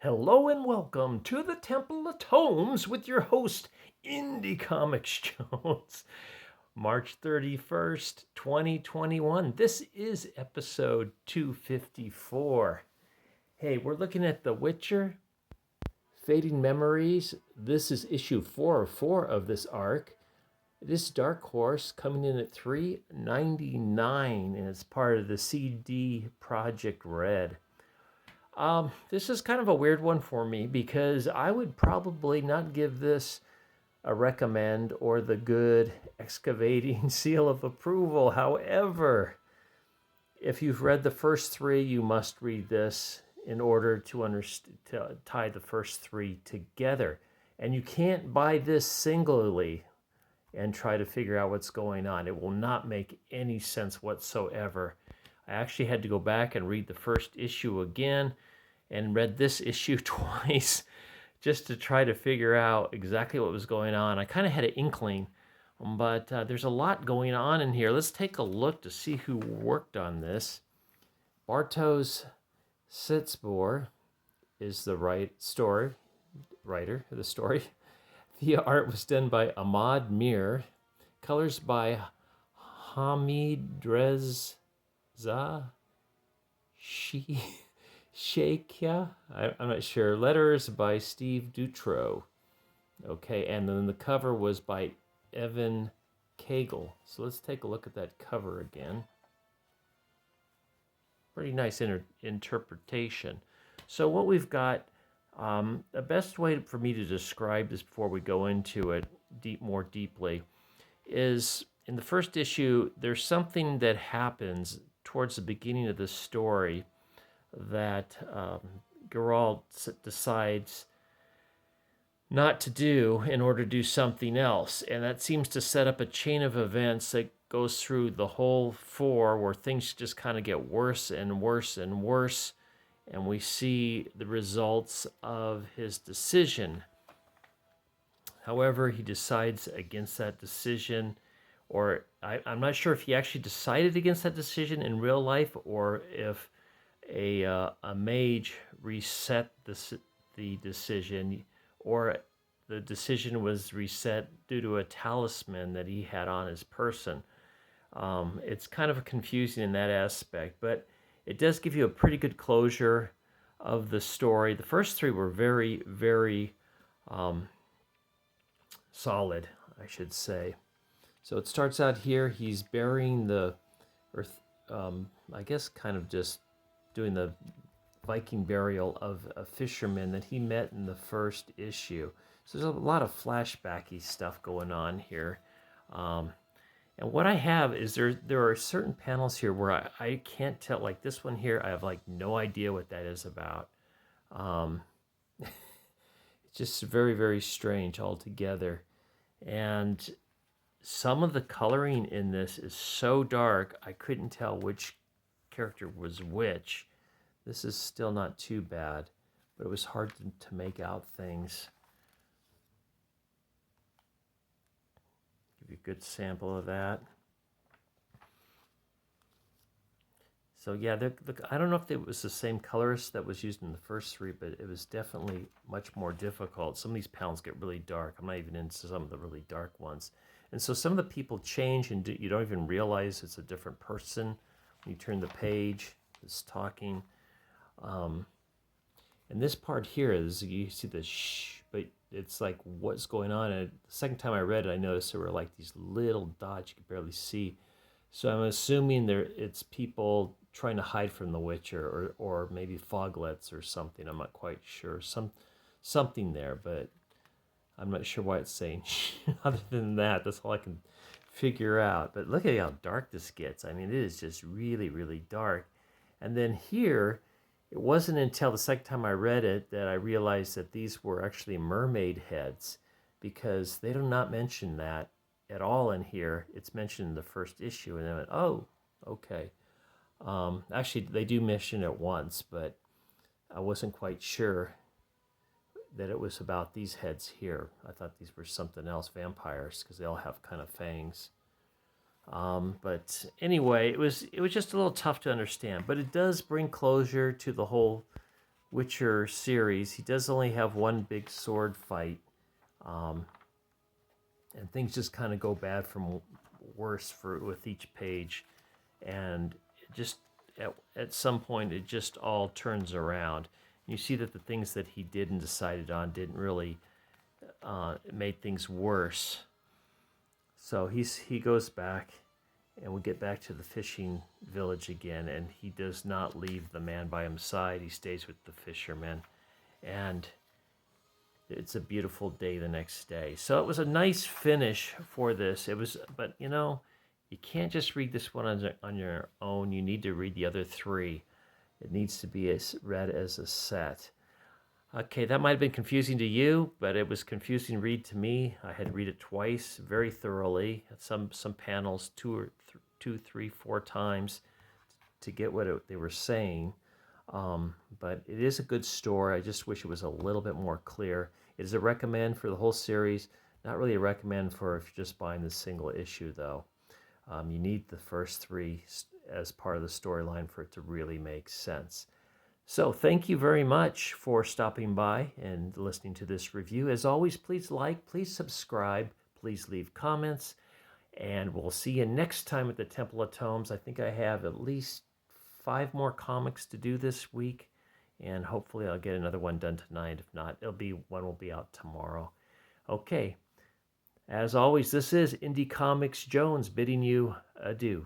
Hello and welcome to the Temple of Tomes with your host, Indie Comics Jones. March 31st, 2021. This is episode 254. Hey, we're looking at The Witcher, Fading Memories. This is issue 404 of this arc. This Dark Horse coming in at $3.99 and it's part of the CD Project Red. This is kind of a weird one for me because I would probably not give this a recommend or the good excavating seal of approval. However, if you've read the first three, you must read this in order to tie the first three together. And you can't buy this singularly and try to figure out what's going on. It will not make any sense whatsoever. I actually had to go back and read the first issue again and read this issue twice just to try to figure out exactly what was going on. I kind of had an inkling, but there's a lot going on in here. Let's take a look to see who worked on this. Bartosz Sitzbor is the writer of the story. The art was done by Ahmad Mir. Colors by Hamid Reza Sheikha. I'm not sure. Letters by Steve Dutro. Okay, and then the cover was by Evan Cagle. So let's take a look at that cover again. Pretty nice interpretation. So what we've got, the best way for me to describe this before we go into it more deeply is in the first issue, there's something that happens towards the beginning of the story that Geralt decides not to do in order to do something else. And that seems to set up a chain of events that goes through the whole four where things just kind of get worse and worse and worse. And we see the results of his decision. However, he decides against that decision, or I'm not sure if he actually decided against that decision in real life or if a mage reset the decision, or the decision was reset due to a talisman that he had on his person. It's kind of confusing in that aspect, but it does give you a pretty good closure of the story. The first three were very, very solid, I should say. So it starts out here. He's burying the earth, I guess kind of just doing the Viking burial of a fisherman that he met in the first issue. So there's a lot of flashbacky stuff going on here. And what I have is there are certain panels here where I can't tell, like this one here, I have like no idea what that is about. It's just very, very strange altogether. And some of the coloring in this is so dark, I couldn't tell which character was which. This is still not too bad, but it was hard to make out things. Give you a good sample of that. So yeah, I don't know if it was the same colorist that was used in the first three, but it was definitely much more difficult. Some of these panels get really dark. I'm not even into some of the really dark ones. And so some of the people change and you don't even realize it's a different person when you turn the page. It's talking. And this part here is, you see the shh, but it's like what's going on. And the second time I read it, I noticed there were like these little dots you could barely see. So I'm assuming it's people trying to hide from the Witcher, or maybe foglets or something. I'm not quite sure. Something there, but I'm not sure why it's saying other than that. That's all I can figure out. But look at how dark this gets. I mean, it is just really, really dark. And then here, it wasn't until the second time I read it that I realized that these were actually mermaid heads, because they do not mention that at all in here. It's mentioned in the first issue, and I went, oh, okay. Actually, they do mention it once, but I wasn't quite sure that it was about these heads here. I thought these were something else, vampires, because they all have kind of fangs. But anyway, it was just a little tough to understand, but it does bring closure to the whole Witcher series. He does only have one big sword fight, and things just kind of go bad from worse with each page, and it just at some point it just all turns around. You see that the things that he did and decided on didn't really made things worse. So he goes back, and we get back to the fishing village again, and he does not leave the man by his side. He stays with the fishermen, and it's a beautiful day the next day. So it was a nice finish for this. It was, but you can't just read this one on your own. You need to read the other three. It needs to be read as a set. Okay, that might have been confusing to you, but it was confusing to read to me. I had to read it twice, very thoroughly. Some panels, two, three, four times to get what they were saying. But it is a good story. I just wish it was a little bit more clear. It is a recommend for the whole series. Not really a recommend for if you're just buying the single issue, though. You need the first three as part of the storyline for it to really make sense. So thank you very much for stopping by and listening to this review. As always, please like, please subscribe, please leave comments, and we'll see you next time at the Temple of Tomes. I think I have at least 5 more comics to do this week, and hopefully I'll get another one done tonight. If not, one will be out tomorrow. Okay. As always, this is Indie Comics Jones bidding you adieu.